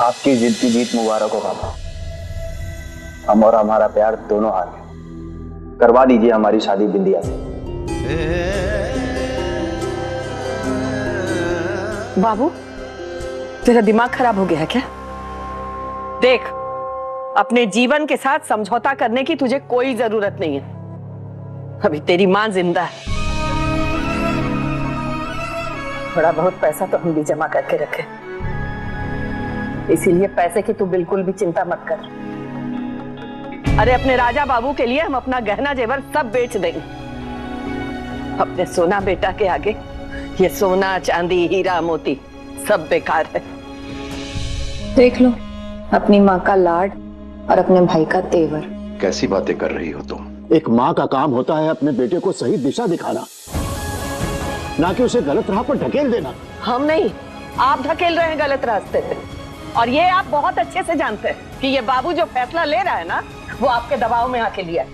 आपकी जिद की जीत मुबारक हो पापा। हम और हमारा प्यार दोनों हार गए। करवा दीजिए हमारी शादी बिंदिया से। बाबू, तेरा दिमाग खराब हो गया है क्या? देख, अपने जीवन के साथ समझौता करने की तुझे कोई जरूरत नहीं है। अभी तेरी मां जिंदा है। थोड़ा बहुत पैसा तो हम भी जमा करके रखे, इसीलिए पैसे की तू बिल्कुल भी चिंता मत कर। अरे अपने राजा बाबू के लिए हम अपना गहना जेवर सब बेच देंगे। अपने सोना बेटा के आगे ये सोना चांदी हीरा मोती सब बेकार है। देख लो, अपनी माँ का लाड और अपने भाई का तेवर। कैसी बातें कर रही हो तुम? एक माँ का काम होता है अपने बेटे को सही दिशा दिखाना, ना कि उसे गलत राह पर ढकेल देना। हम नहीं, आप धकेल रहे हैं गलत रास्ते पे। और ये आप बहुत अच्छे से जानते हैं कि ये बाबू जो फैसला ले रहा है ना, वो आपके दबाव में आके लिया है।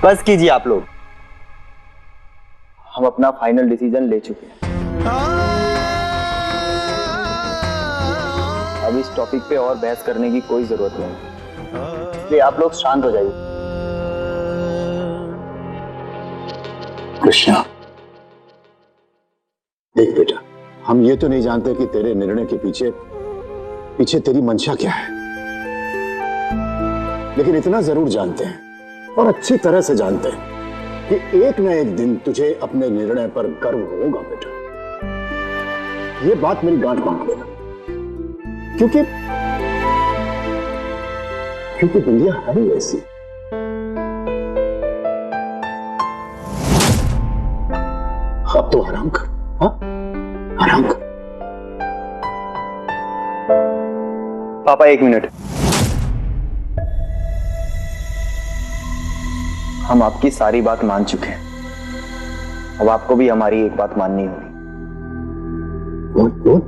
बस कीजिए आप लोग, हम अपना फाइनल डिसीजन ले चुके हैं। अब इस टॉपिक पे और बहस करने की कोई जरूरत नहीं, इसलिए आप लोग शांत हो जाइए। कृष्णा, देख बेटा, हम ये तो नहीं जानते कि तेरे निर्णय के पीछे तेरी मंशा क्या है, लेकिन इतना जरूर जानते हैं और अच्छी तरह से जानते हैं कि एक न एक दिन तुझे अपने निर्णय पर गर्व होगा बेटा। ये बात मेरी गांठ बांध लेना, क्योंकि दुनिया है ही ऐसी। अब तो आराम कर, हाँ आराम कर। पापा एक मिनट, हम आपकी सारी बात मान चुके हैं। अब आपको भी हमारी एक बात माननी होगी। बोल।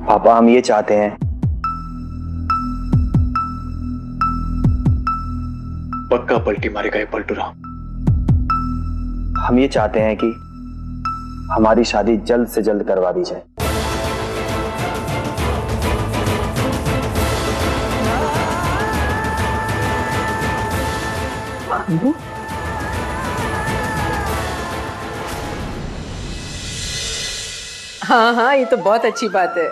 पापा, हम ये चाहते हैं, पक्का पलटी मारेगा ये पलटूरा। हम ये चाहते हैं कि हमारी शादी जल्द से जल्द करवा दी जाए। हाँ हाँ, ये तो बहुत अच्छी बात है।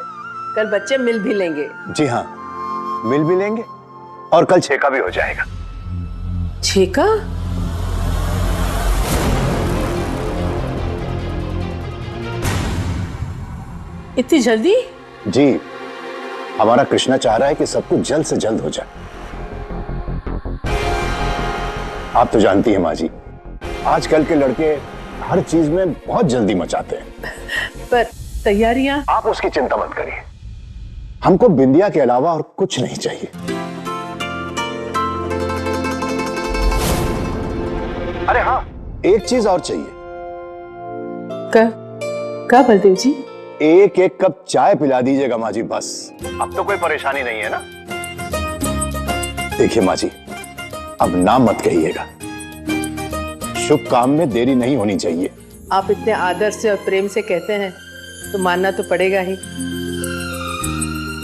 कल बच्चे मिल भी लेंगे। जी हाँ, मिल भी लेंगे और कल छेका भी हो जाएगा। छेका? इतनी जल्दी? जी, हमारा कृष्णा चाह रहा है कि सब कुछ जल्द से जल्द हो जाए। आप तो जानती हैं माँ जी, आजकल के लड़के हर चीज में बहुत जल्दी मचाते हैं। पर तैयारियां? आप उसकी चिंता मत करिए, हमको बिंदिया के अलावा और कुछ नहीं चाहिए। अरे हाँ, एक चीज और चाहिए। क्या बलदेव जी? एक कप चाय पिला दीजिएगा माँ जी, बस। अब तो कोई परेशानी नहीं है ना? देखिए माँ जी, अब ना मत कहिएगा, शुभ काम में देरी नहीं होनी चाहिए। आप इतने आदर से और प्रेम से कहते हैं तो मानना तो पड़ेगा ही।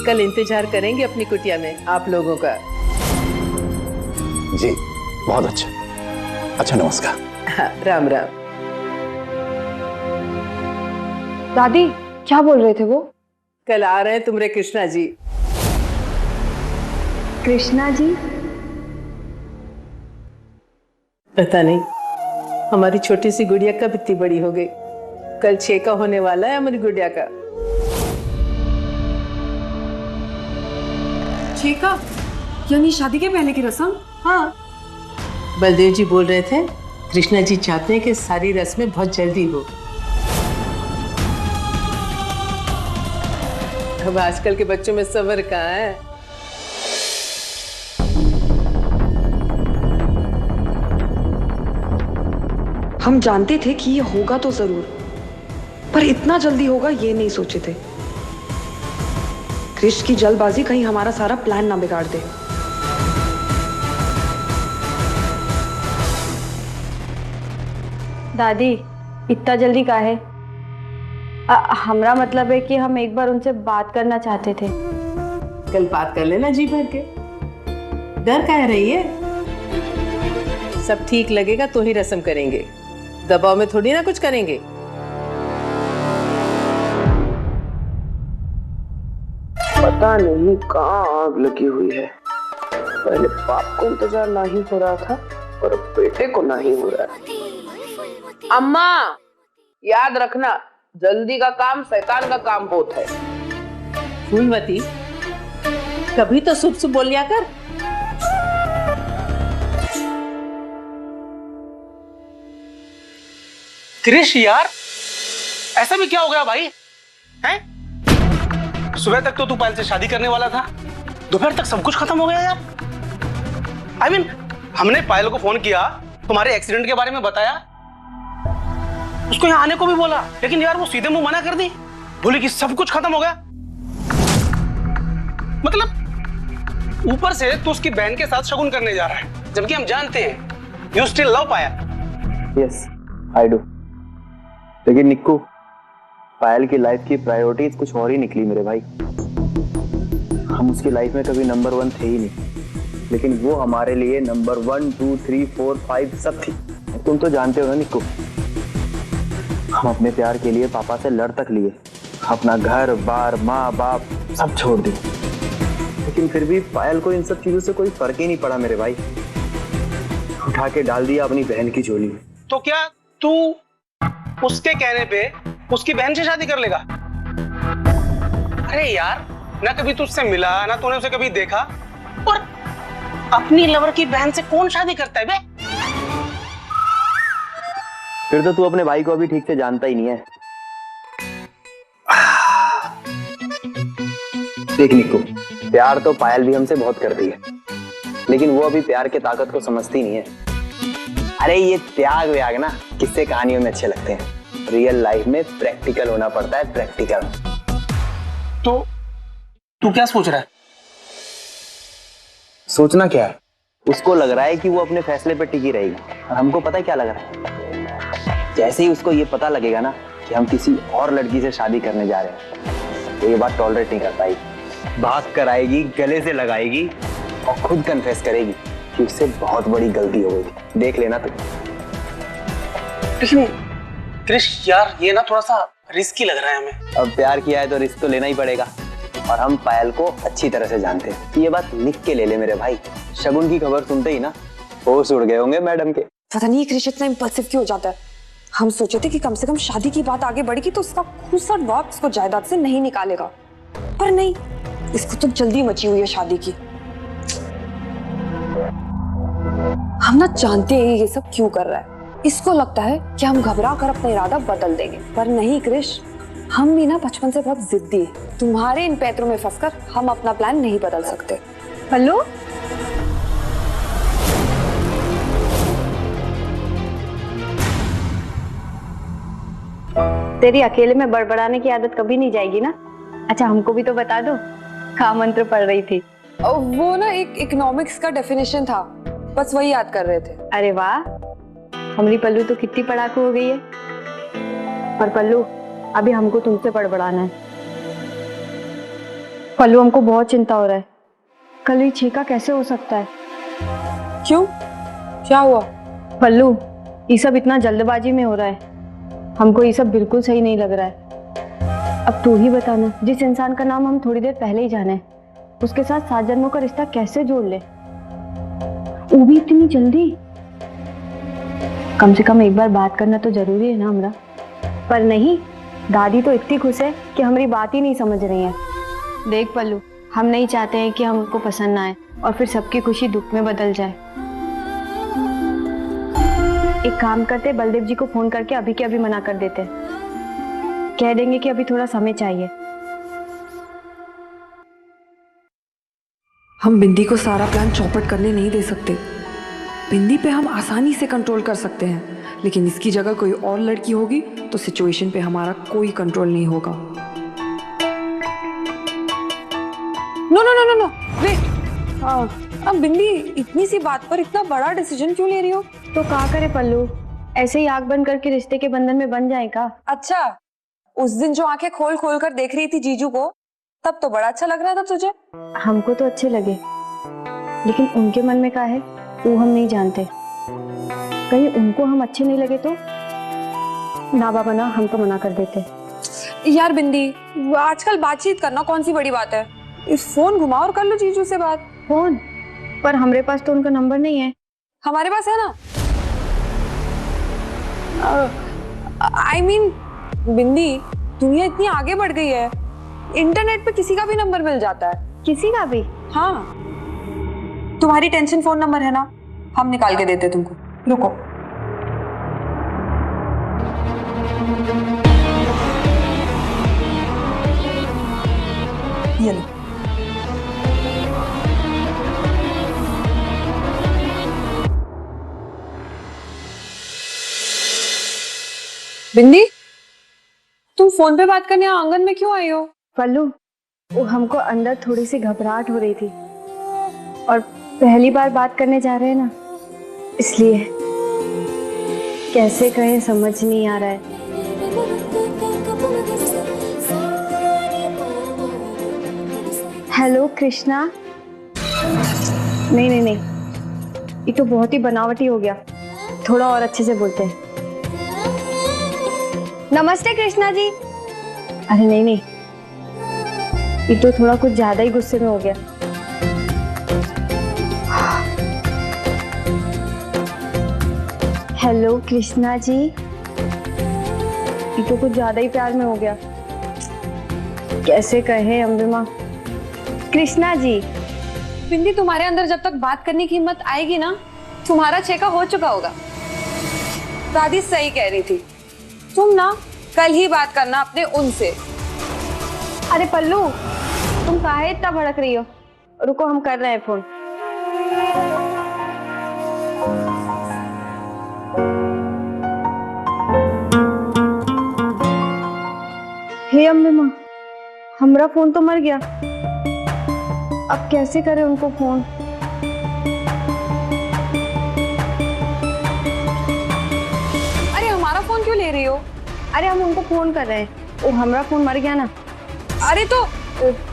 कल इंतजार करेंगे अपनी कुटिया में आप लोगों का। जी बहुत अच्छा। अच्छा, नमस्कार। हाँ, राम राम। दादी क्या बोल रहे थे वो? कल आ रहे हैं तुम्हारे कृष्णा जी। कृष्णा जी? पता नहीं हमारी छोटी सी गुड़िया कब इतनी बड़ी हो गई। कल छेका होने वाला है हमारी गुड़िया का। छेका यानी शादी के पहले की रस्म? हाँ, बलदेव जी बोल रहे थे कृष्णा जी चाहते हैं कि सारी रस्में बहुत जल्दी हो। अब आजकल के बच्चों में सब्र कहाँ है। हम जानते थे कि ये होगा तो जरूर, पर इतना जल्दी होगा ये नहीं सोचे थे। क्रिश की जल्दबाजी कहीं हमारा सारा प्लान ना बिगाड़ दे। दादी इतना जल्दी काहे? हमरा मतलब है कि हम एक बार उनसे बात करना चाहते थे। आजकल बात कर लेना जी भर के, डर कह रही है? सब ठीक लगेगा तो ही रस्म करेंगे, दबाव में थोड़ी ना कुछ करेंगे। पता नहीं कहाँ आग लगी हुई है। पहले बाप को इंतजार नहीं हो रहा था और अब बेटे को नहीं हो रहा है। अम्मा याद रखना, जल्दी का काम शैतान का काम होता है। फूलमती, कभी तो शुभ शुभ बोल लिया कर। क्रिश यार, ऐसा भी क्या हो गया भाई? हैं? सुबह तक तो तू पायल से शादी करने वाला था, दोपहर तक सब कुछ खत्म हो गया यार। I mean, हमने पायल को फोन किया, तुम्हारे एक्सीडेंट के बारे में बताया, उसको यहाँ आने को भी बोला, लेकिन यार वो सीधे मुंह मना कर दी, बोली कि सब कुछ खत्म हो गया। मतलब ऊपर से तू उसकी बहन के साथ शगुन करने जा रहा है, जबकि हम जानते हैं you still love Payal. Yes I do, लेकिन निक्कू, पायल की लाइफ की प्रायोरिटीज कुछ और ही निकली मेरे भाई। हम उसकी लाइफ में कभी नंबर 1 थे ही नहीं, लेकिन वो हमारे लिए नंबर 1, 2, 3, 4, 5 सब थी। तुम तो जानते हो ना निक्कू, हम अपने प्यार के लिए पापा से लड़ तक लिए, अपना घर बार माँ बाप सब छोड़ दिए, लेकिन फिर भी पायल को इन सब चीजों से कोई फर्क ही नहीं पड़ा मेरे भाई। उठा के डाल दिया अपनी बहन की झोली में। तो क्या तू उसके कहने पे उसकी बहन से शादी कर लेगा? अरे यार, ना कभी तुझसे मिला, ना तूने उसे कभी देखा, और अपनी लवर की बहन से कौन शादी करता है बे? फिर तो तू अपने भाई को अभी ठीक से जानता ही नहीं है। देख निक्कू, प्यार तो पायल भी हमसे बहुत करती है, लेकिन वो अभी प्यार की ताकत को समझती नहीं है। अरे ये त्याग व्याग ना किस्से कहानियों में अच्छे लगते हैं, रियल लाइफ में प्रैक्टिकल होना पड़ता है, प्रैक्टिकल। तो तू क्या सोच रहा है? सोचना क्या है, उसको लग रहा है कि वो अपने फैसले पर टिकी रहेगी, और हमको पता है क्या लग रहा है। जैसे ही उसको ये पता लगेगा ना कि हम किसी और लड़की से शादी करने जा रहे हैं, तो ये बात टॉलरेट नहीं कर पाएगी, भाग कर आएगी, गले से लगाएगी और खुद कन्फेस करेगी कि उससे बहुत बड़ी गलती हो गई। देख लेना तू। लेकिन क्रिश यार, ये ना थोड़ा सा रिस्की लग रहा है हमें। अब प्यार किया है तो रिस्क तो लेना ही पड़ेगा, और हम पायल को अच्छी तरह से जानते हैं। ये बात लिख के ले ले मेरे भाई, शगुन की खबर सुनते ही ना होश उड़ गए होंगे मैडम के। पता नहीं क्रिश इतना इम्पल्सिव क्यों हो जाता है। हम सोचे थे कि कम से कम शादी की बात आगे बढ़ेगी तो उसका खूसट बाप इसको जायदाद से नहीं निकालेगा, पर नहीं, इसको तो जल्दी मची हुई है शादी की। हम ना जानते हैं ये सब क्यों कर रहा है। इसको लगता है कि हम घबरा कर अपना इरादा बदल देंगे, पर नहीं क्रिश, हम भी ना बचपन से बहुत जिद्दी हैं। तुम्हारे इन पैतरों में फंसकर हम अपना प्लान नहीं बदल सकते। पल्लू, तेरी अकेले में बड़बड़ाने की आदत कभी नहीं जाएगी ना? अच्छा हमको भी तो बता दो, क्या मंत्र पढ़ रही थी? वो ना एक इकोनॉमिक्स का डेफिनेशन था, बस वही याद कर रहे थे। अरे वाह, हमारी पल्लू तो कितनी पढ़ाकू हो गई है। पर पल्लू, अभी हमको तुमसे बड़बड़ाना है। पल्लू, हमको बहुत चिंता हो रहा है, कल ही छीका कैसे हो सकता है? क्यों, क्या हुआ? पल्लू, ये सब इतना जल्दबाजी में हो रहा है, हमको ये सब बिल्कुल सही नहीं लग रहा है। अब तू ही बताना, जिस इंसान का नाम हम थोड़ी देर पहले ही जाने, उसके साथ 7 जन्मों का रिश्ता कैसे जोड़ ले, वो भी इतनी जल्दी? कम से कम एक बार बात करना तो जरूरी है ना हमरा। पर नहीं, दादी तो इतनी खुश है कि हमारी बात ही नहीं समझ रही है। देख पल्लू, हम नहीं चाहते हैं कि हमको पसंद ना आए और फिर सबकी खुशी दुख में बदल जाए। एक काम करते, बलदेव जी को फोन करके अभी के अभी मना कर देते, कह देंगे कि अभी थोड़ा समय चाहिए। हम बिंदी को सारा प्लान चौपट करने नहीं दे सकते। बिंदी पे हम आसानी से कंट्रोल कर सकते हैं, लेकिन इसकी जगह कोई और लड़की होगी तो सिचुएशन पे हमारा कोई कंट्रोल नहीं होगा। No no no no no, wait. अब बिंदी, इतनी सी बात पर इतना बड़ा डिसीजन क्यों ले रही हो? तो क्या करे पल्लू, ऐसे ही आंख बंद करके रिश्ते के बंधन में बन जाए का? अच्छा, उस दिन जो आंखें खोल खोल कर देख रही थी जीजू को, तब तो बड़ा अच्छा लग रहा था तुझे। हमको तो अच्छे लगे, लेकिन उनके मन में क्या है वो हम नहीं जानते। कहीं उनको हम अच्छे नहीं लगे तो ना बाबा ना, हम तो मना कर देते। यार बिंदी, आजकल बातचीत करना कौन सी बड़ी बात है। इस फोन घुमाओ और कर लो जीजू से बात। फोन पर हमारे पास तो उनका नंबर नहीं है। हमारे पास है ना। I mean, बिंदी, दुनिया इतनी आगे बढ़ गई है, इंटरनेट पे किसी का भी नंबर मिल जाता है। किसी का भी? हाँ, तुम्हारी टेंशन फोन नंबर है ना, हम निकाल के देते तुमको। रुको। ये लो। बिंदी, तुम फोन पे बात करने आंगन में क्यों आई हो? पल्लू, वो हमको अंदर थोड़ी सी घबराहट हो रही थी और पहली बार बात करने जा रहे हैं ना, इसलिए। कैसे कहें समझ नहीं आ रहा है। हेलो कृष्णा। नहीं नहीं नहीं, ये तो बहुत ही बनावटी हो गया, थोड़ा और अच्छे से बोलते हैं। नमस्ते कृष्णा जी। अरे नहीं नहीं, ये तो थोड़ा कुछ ज्यादा ही गुस्से में हो गया। हेलो कृष्णा जी, ये तो कुछ ज्यादा ही प्यार में हो गया। कैसे कहे अम्बे माँ। कृष्णा जी। बिंदी, तुम्हारे अंदर जब तक बात करने की हिम्मत आएगी ना, तुम्हारा छेका हो चुका होगा। दादी सही कह रही थी, तुम ना कल ही बात करना अपने उनसे। अरे पल्लू, तुम काहे इतना भड़क रही हो? रुको, हम कर रहे हैं फोन। हे अम्बे माँ, हमारा फोन तो मर गया। अब कैसे करें उनको फोन? अरे हमारा फोन क्यों ले रही हो? अरे हम उनको फोन कर रहे हैं, वो हमारा फोन मर गया ना। अरे तो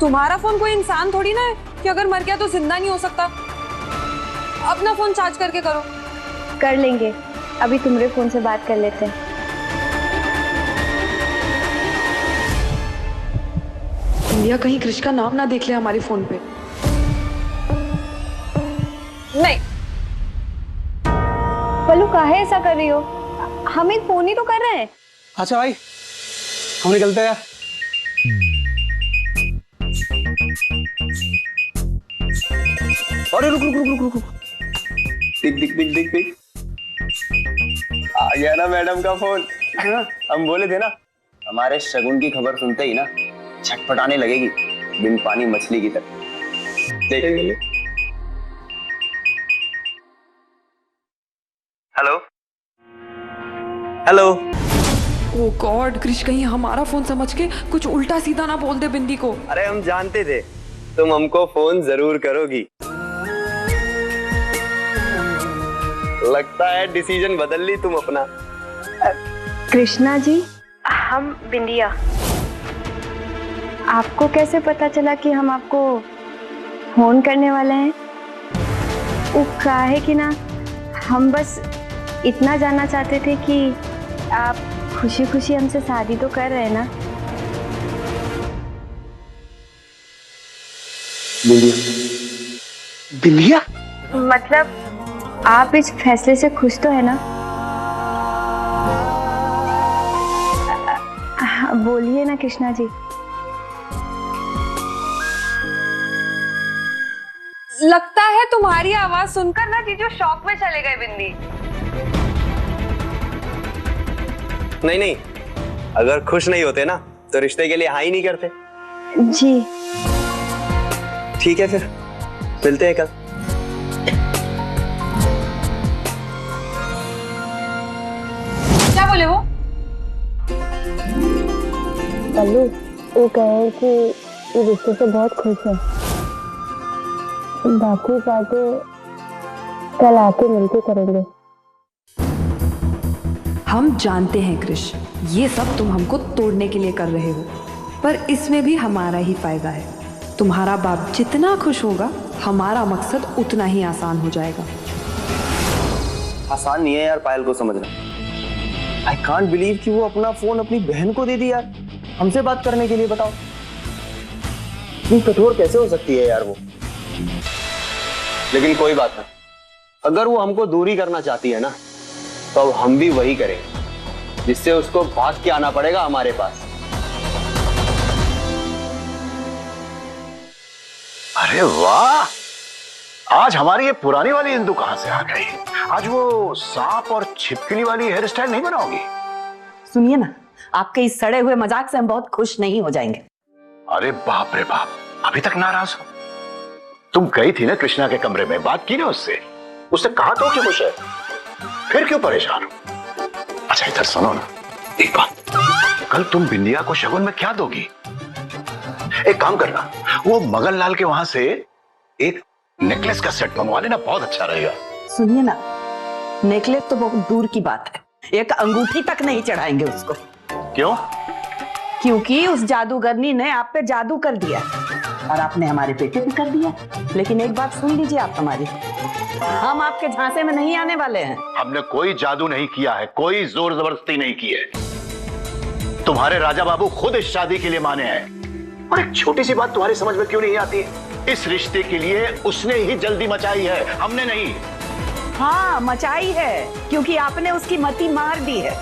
तुम्हारा फोन कोई इंसान थोड़ी ना है कि अगर मर गया तो जिंदा नहीं हो सकता। अपना फोन चार्ज करके करो। कर लेंगे, अभी तुम्हारे फोन से बात कर लेते हैं। इंडिया कहीं कृष का नाम ना देख ले हमारे फोन पे। नहीं। पल्लू काहे ऐसा कर रही हो? हम एक फोन ही तो कर रहे हैं। अच्छा भाई, हम निकलते हैं। अरे रुक रुक रुक रुक रुक। दिख दिख दिख दिख दिख। आ गया ना मैडम का फोन। हम बोले थे ना, हमारे शगुन की खबर सुनते ही ना छटपटाने लगेगी, बिन पानी मछली की तरह। देख। Hello hello. Oh God, Krish कहीं हमारा फोन समझ के कुछ उल्टा सीधा ना बोल दे बिंदी को। अरे हम जानते थे तुम हमको फोन जरूर करोगी। लगता है डिसीजन बदल ली तुम अपना। कृष्णा जी, हम बिंदिया। आपको कैसे पता चला कि हम आपको फोन करने वाले हैं? वो क्या है कि ना, हम बस इतना जानना चाहते थे कि आप खुशी खुशी हमसे शादी तो कर रहे हैं ना? बिंदिया? मतलब आप इस फैसले से खुश तो है ना? बोलिए ना कृष्णा जी। लगता है तुम्हारी आवाज सुनकर ना जीजू शॉक में चले गए बिंदी। नहीं नहीं, अगर खुश नहीं होते ना तो रिश्ते के लिए हाँ ही नहीं करते। जी ठीक है, फिर मिलते हैं कल। क्या बोले वो? पल्लू, वो कहे कि ये रिश्ते से बहुत खुश है। बाकी बातें कल आके मिलके करेंगे। हम जानते हैं कृष, ये सब तुम हमको तोड़ने के लिए कर रहे हो, पर इसमें भी हमारा ही फायदा है। तुम्हारा बाप जितना खुश होगा, हमारा मकसद उतना ही आसान हो जाएगा। आसान नहीं है यार पायल को समझना। आई कांट बिलीव कि वो अपना फोन अपनी बहन को दे दी यार, हमसे बात करने के लिए। बताओ इतनी कठोर कैसे हो सकती है यार वो। लेकिन कोई बात नहीं, अगर वो हमको दूरी करना चाहती है ना, तो अब हम भी वही करेंगे, जिससे उसको भाग के आना पड़ेगा हमारे पास। अरे वाह, आज हमारी ये पुरानी वाली इंदु कहां से आ गई? आज वो सांप और छिपकली वाली हेयर स्टाइल नहीं बनाओगी? सुनिए ना, आपके इस सड़े हुए मजाक से हम बहुत खुश नहीं हो जाएंगे। अरे बाप रे बाप, अभी तक नाराज हो? तुम गई थी ना कृष्णा के कमरे में, बात की ना उससे कहा तो कि खुश है, फिर क्यों परेशान हो? अच्छा इधर सुनो ना एक बात, कल तुम बिंदिया को शगुन में क्या दोगी? एक काम करना, वो मगन लाल के वहां से एक नेकलेस का सेट मंगवा लेना, बहुत अच्छा रहेगा। सुनिए ना, नेकलेस तो बहुत दूर की बात है, एक अंगूठी तक नहीं चढ़ाएंगे उसको। क्यों? क्योंकि उस जादूगरनी ने आप पे जादू कर दिया और आपने हमारे बेटे पे कर दिया। लेकिन एक बात सुन लीजिए आप हमारी, हम आपके झांसे में नहीं आने वाले हैं। हमने कोई जादू नहीं किया है, कोई जोर जबरदस्ती नहीं की है। तुम्हारे राजा बाबू खुद इस शादी के लिए माने हैं। और एक छोटी सी बात तुम्हारी समझ में क्यों नहीं आती? इस रिश्ते के लिए उसने ही जल्दी मचाई है, हमने नहीं। हाँ मचाई है, क्योंकि आपने उसकी मति मार दी है।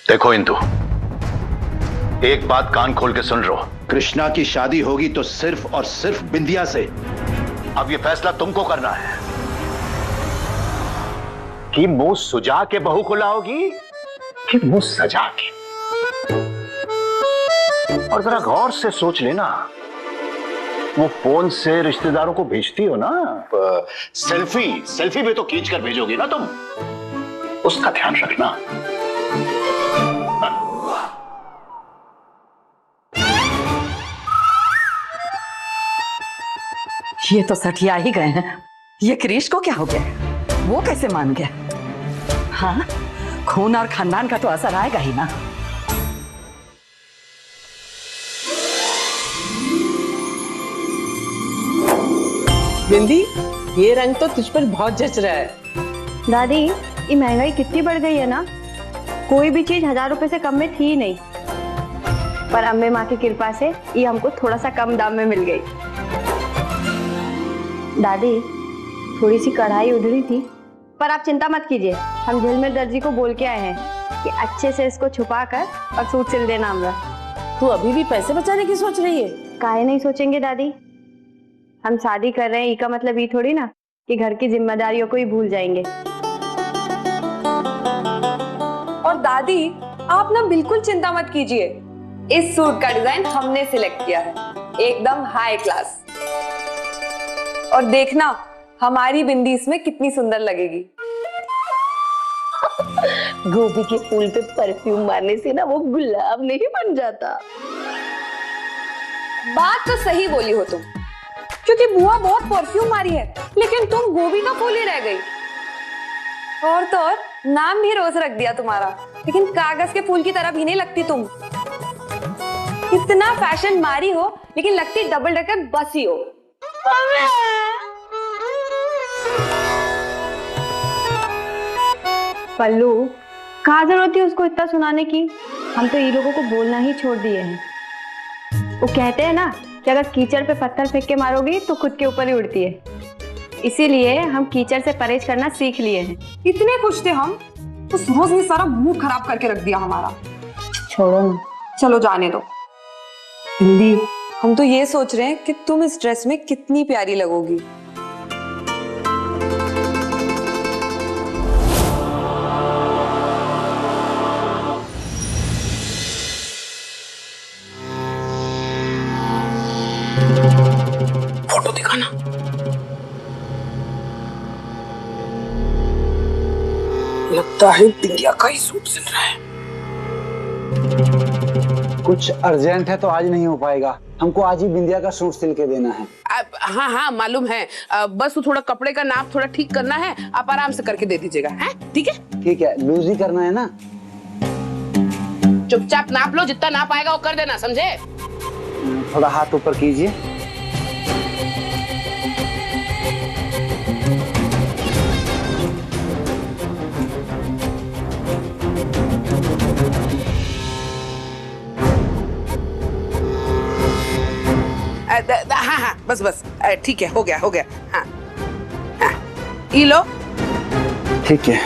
देखो इंदु, एक बात कान खोल के सुन लो, कृष्णा की शादी होगी तो सिर्फ और सिर्फ बिंदिया से। अब ये फैसला तुमको करना है कि मुंह सुजा के बहू को लाओगी कि मुंह सजा के। और जरा गौर से सोच लेना, वो फोन से रिश्तेदारों को भेजती हो ना सेल्फी भी तो खींच कर भेजोगी ना तुम, उसका ध्यान रखना। ये तो सठिया ही गए हैं। ये क्रिश को क्या हो गया? वो कैसे मान गया? हाँ, खून और खानदान का तो असर आएगा ही ना। बिंदी, ये रंग तो तुझ पर बहुत जच रहा है। दादी, ये महंगाई कितनी बढ़ गई है ना, कोई भी चीज 1000 रुपए से कम में थी ही नहीं। पर अम्बे माँ की कृपा से ये हमको थोड़ा सा कम दाम में मिल गई। दादी, थोड़ी सी कढ़ाई उधड़ी थी, पर आप चिंता मत कीजिए, हम झिलमिल दर्जी को बोल के आए हैं कि अच्छे से इसको छुपा कर और सूट सिल देना। हमरा, तू अभी भी पैसे बचाने की सोच रही है? काहे नहीं सोचेंगे दादी, हम शादी कर रहे हैं, इसका मतलब ये थोड़ी ना कि घर की जिम्मेदारियों को ही भूल जाएंगे। और दादी, आप ना बिल्कुल चिंता मत कीजिए, इस सूट का डिजाइन हमने सिलेक्ट किया है, एकदम हाई क्लास। और देखना हमारी बिंदी इसमें कितनी सुंदर लगेगी। गोभी के फूल पे परफ्यूम मारने से ना वो गुलाब नहीं बन जाता। बात तो सही बोली हो तुम, क्योंकि बुआ बहुत परफ्यूम मारी है, लेकिन तुम गोभी का फूल ही रह गई। और तो और नाम भी रोज रख दिया तुम्हारा, लेकिन कागज के फूल की तरह भी नहीं लगती तुम। इतना फैशन मारी हो, लेकिन लगती डबल डेकर बस ही हो। पल्लू, कहाँ जरूरत थी उसको इतना सुनाने की? हम तो ये लोगों को बोलना ही छोड़ दिए हैं। वो कहते हैं ना कि अगर कीचड़ पे पत्थर फेंक के मारोगी तो खुद के ऊपर ही उड़ती है, इसीलिए हम कीचड़ से परहेज करना सीख लिए हैं। इतने खुश थे हम, तो रोज ने सारा मूड खराब करके रख दिया हमारा। छोड़ो ना, चलो जाने दो। हिंदी, हम तो ये सोच रहे हैं कि तुम इस ड्रेस में कितनी प्यारी लगोगी। फोटो दिखाना। लगता है बिंदिया का ही सूट सिल रहा है। कुछ अर्जेंट है तो आज नहीं हो पाएगा। हमको आज ही बिंदिया का सूट सिल के देना है। हाँ हाँ मालूम है। बस वो थोड़ा कपड़े का नाप थोड़ा ठीक करना है, आप आराम से करके दे दीजिएगा। हैं ठीक है? ठीक है, लूज ही करना है ना। चुपचाप नाप लो, जितना नाप आएगा वो कर देना, समझे? थोड़ा हाथ ऊपर कीजिए। हाँ हाँ बस बस ठीक है, हो गया हो गया। हाँ हाँ ये लो। ठीक है,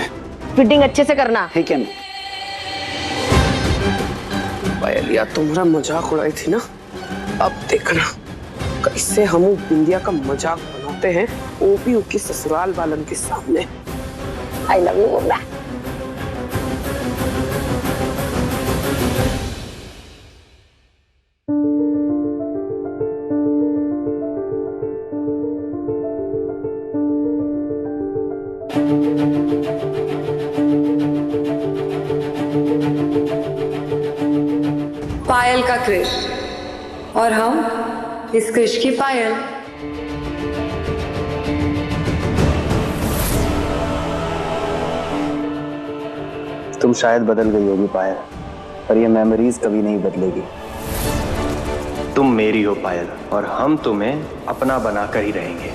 फिटिंग अच्छे से करना। ठीक है। पायलिया तुम्हारा मजाक उड़ाई थी ना, अब देखना कैसे हम बिंदिया का मजाक बनाते हैं, वो भी उसकी ससुराल वालन के सामने। आई लव यू बोला। पायल का क्रिश और हम इस क्रिश की पायल। तुम शायद बदल गई होगी पायल, पर ये मेमोरीज कभी नहीं बदलेगी। तुम मेरी हो पायल, और हम तुम्हें अपना बनाकर ही रहेंगे।